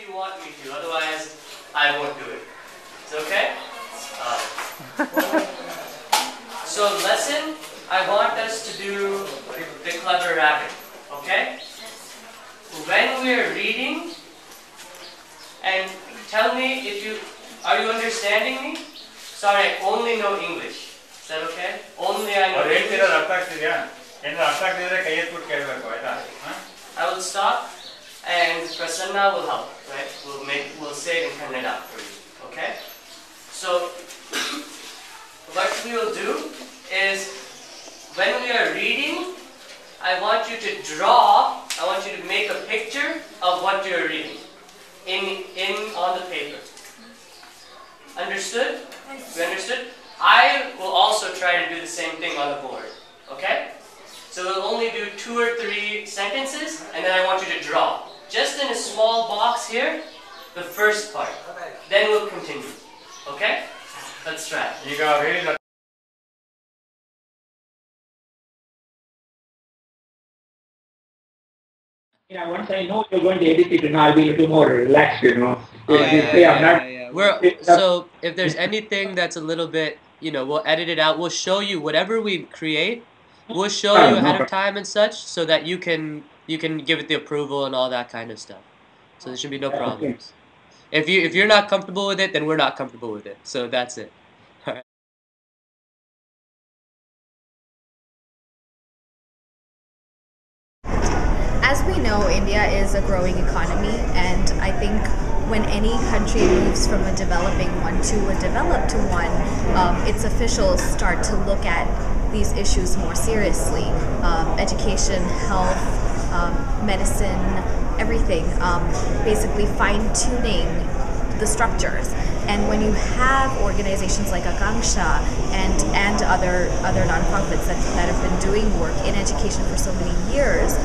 if you want me to, otherwise I won't do it. Is it okay? So lesson, I want us to do the clever rabbit, okay? When we're reading, and tell me if you, are you understanding me? Sorry, I only know English. Is that okay? Only I know English. I will stop and Prasanna will help, right? We'll say it in Kannada for you, okay? So, what we will do is, when we are reading, I want you to draw, I want you to make a picture of what you're reading on the paper. Understood? We understood? I will also try to do the same thing on the board, okay? So we'll only do 2 or 3 sentences, and then I want you to draw. Just in a small box here, the first part. Then we'll continue, okay? Let's try. Once I know you're going to edit it, I'll be a little more relaxed, So if there's anything that's a little bit, we'll edit it out. We'll show you whatever we create. We'll show you ahead of time and such, so that you can give it the approval and all that kind of stuff. So there should be no problems. If you're not comfortable with it, then we're not comfortable with it. So that's it. All right. As we know, India is a growing economy, and I think when any country moves from a developing one to a developed one, its officials start to look at these issues more seriously. Education, health, medicine, everything, basically fine-tuning the structures. And when you have organizations like Akanksha and other nonprofits that have been doing work in education for so many years,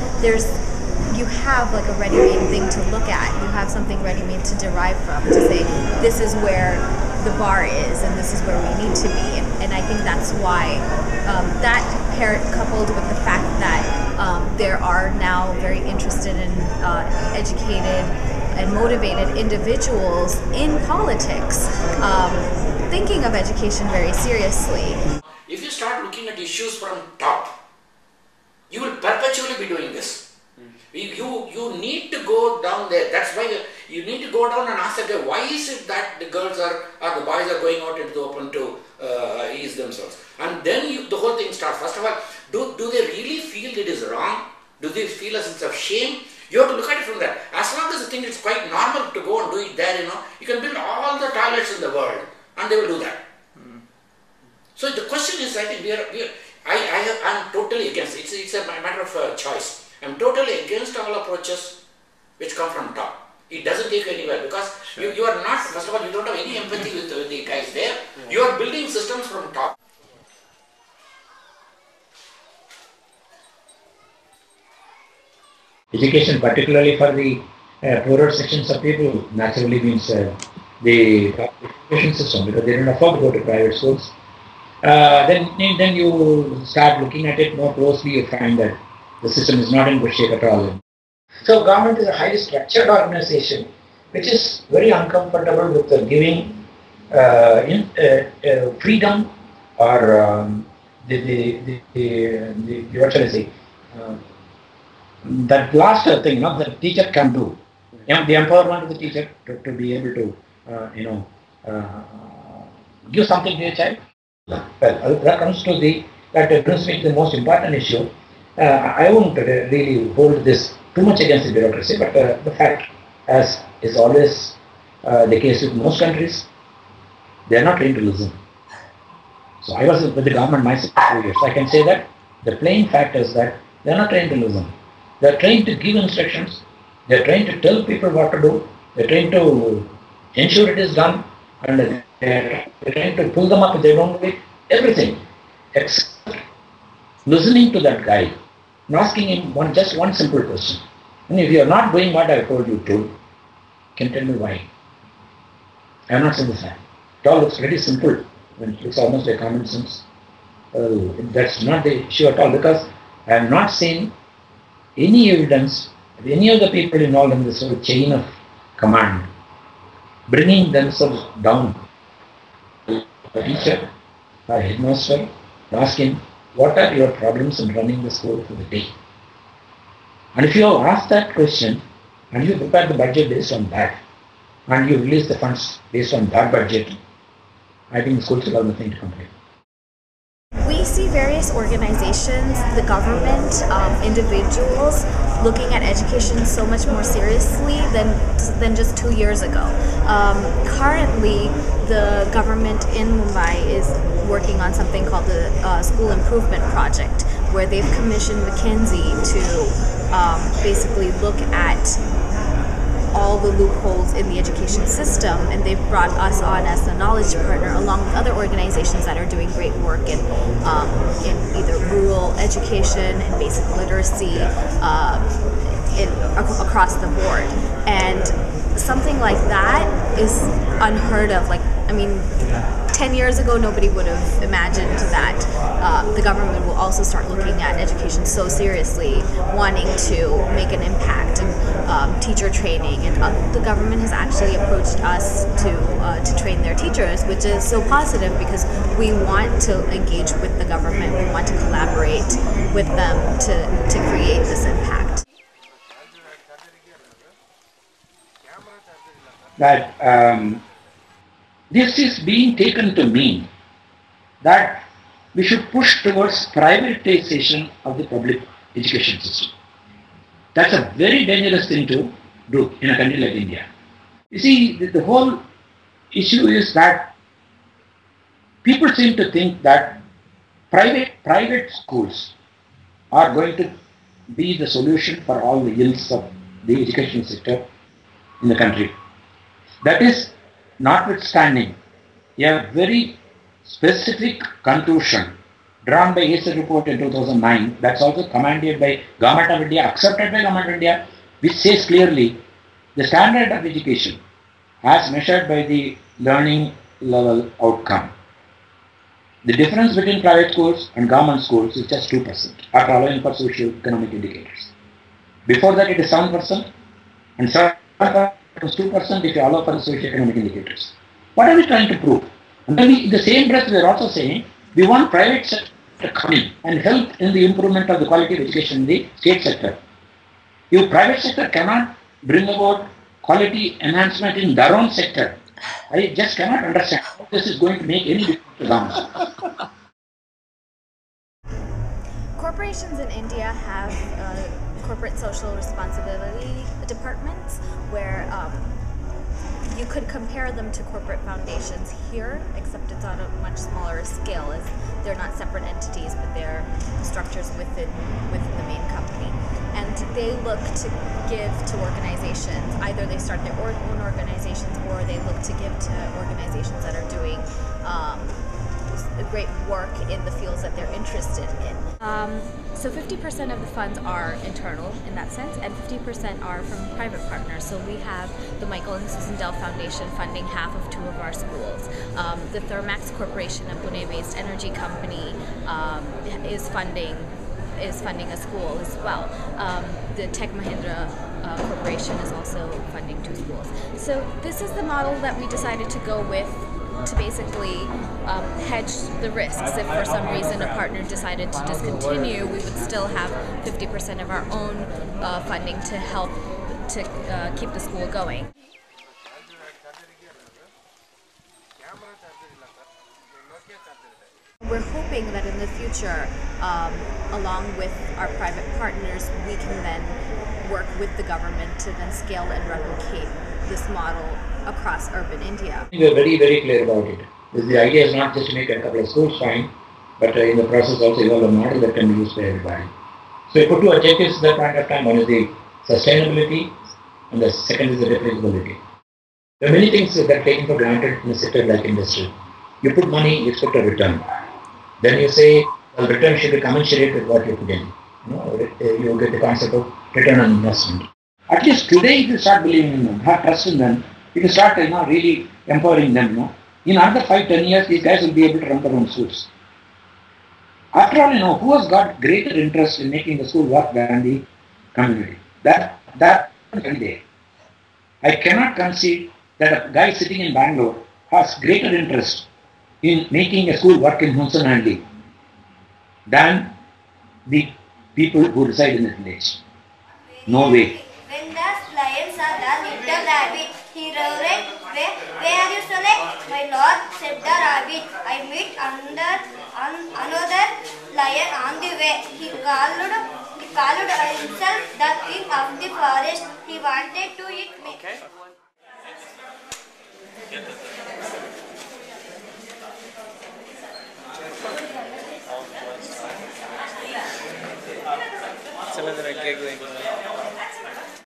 you have like a ready-made thing to look at. You have something ready-made to derive from, to say this is where the bar is and this is where we need to be. And I think that's why that paired coupled with the fact that there are now very interested and educated and motivated individuals in politics thinking of education very seriously. If you start looking at issues from top, you will perpetually be doing this. You need to go down there. That's why you need to go down and ask the guy, why is it that the girls or the boys are going out into the open to ease themselves? And then the whole thing starts. First of all, do they really feel it is wrong? Do they feel a sense of shame? You have to look at it from there. As long as you think it's quite normal to go and do it there, you can build all the toilets in the world and they will do that. So the question is, I think I'm totally against it. It's a matter of choice. I'm totally against all approaches which come from top. It doesn't take you anywhere because you are not, first of all, you don't have any empathy with the guys there. You are building systems from top. Education, particularly for the poorer sections of people, naturally means the education system, because they don't afford to go to private schools. Then you start looking at it more closely, you find that the system is not in good shape at all. So government is a highly structured organization which is very uncomfortable with giving freedom or what shall I say, that last thing the teacher can do. The empowerment of the teacher to be able to give something to a child. Well, that comes to that brings me to the most important issue. I won't really hold this too much against the bureaucracy, but the fact, as is always the case with most countries, they are not trained to listen. So I was with the government myself for 2 years. I can say that the plain fact is that they are not trained to listen. They are trained to give instructions. They are trained to tell people what to do. They are trained to ensure it is done, and they are trained to pull them up if they don't do it. Everything except listening to that guy and asking him just one simple question. And if you are not doing what I told you to, can you tell me why? I am not saying this. It all looks very simple. It looks almost like common sense. That's not the issue at all, because I have not seen any evidence of any of the people involved in this whole chain of command, bringing themselves down to the teacher or headmaster, ask him, what are your problems in running the school for the day? And if you ask that question and you prepare the budget based on that, and you release the funds based on that budget, I think schools will have nothing to complain. We see various organizations, the government, individuals looking at education so much more seriously than just 2 years ago. Currently, the government in Mumbai is working on something called the School Improvement Project, where they've commissioned McKinsey to basically look at all the loopholes in the education system, and they've brought us on as the knowledge partner along with other organizations that are doing great work in either rural education and basic literacy across the board. And something like that is unheard of. 10 years ago, nobody would have imagined that the government will also start looking at education so seriously, wanting to make an impact in teacher training. And the government has actually approached us to train their teachers, which is so positive because we want to engage with the government. We want to collaborate with them to create this impact. That this is being taken to mean that we should push towards privatization of the public education system. That's a very dangerous thing to do in a country like India. You see, the whole issue is that people seem to think that private schools are going to be the solution for all the ills of the education sector in the country. That is notwithstanding a very specific conclusion drawn by CIES report in 2009, that's also commanded by Government of India, accepted by Government of India, which says clearly the standard of education as measured by the learning level outcome. The difference between private schools and government schools is just 2% after allowing for socio-economic indicators. Before that it is 7%, and 7% is 2% if you allow for the socio-economic indicators. What are we trying to prove? And then in the same breath we are also saying we want private sector to come in and help in the improvement of the quality of education in the state sector. If private sector cannot bring about quality enhancement in their own sector, I just cannot understand how this is going to make any difference to government. Corporations in India have corporate social responsibility departments where you could compare them to corporate foundations here, except it's on a much smaller scale, as they're not separate entities, but they're structures within the main company. And they look to give to organizations. Either they start their own organizations, or they look to give to organizations that are doing great work in the fields that they're interested in. So 50% of the funds are internal in that sense, and 50% are from private partners. So we have the Michael and Susan Dell Foundation funding half of 2 of our schools. The Thermax Corporation, a Pune-based energy company, is funding a school as well. The Tech Mahindra Corporation is also funding 2 schools. So this is the model that we decided to go with to basically hedge the risks. If for some reason a partner decided to discontinue, we would still have 50% of our own funding to help to keep the school going. We're hoping that in the future, along with our private partners, we can then work with the government to then scale and replicate this model across urban India. We are very, very clear about it. The idea is not just to make a couple of schools fine, but in the process also evolve a model that can be used by everybody. So we put 2 objectives at that point of time. One is the sustainability, and the second is the replicability. There are many things that are taken for granted in a sector like industry. You put money, you expect a return. Then you say, well, return should be commensurate with what you put in. You get the concept of return on investment. At least today, if you start believing in them, have trust in them, if you start really empowering them, in another 5-10 years, these guys will be able to run their own schools. After all, who has got greater interest in making the school work than the community? That can be there. I cannot conceive that a guy sitting in Bangalore has greater interest in making a school work in Hunsanandi than the people who reside in the village. No way. When the lion saw the little rabbit, he roared, where are you, Select? My lord, said the rabbit, I meet another lion on the way. He called himself the king of the forest. He wanted to eat me. Okay. Some of them are giggling.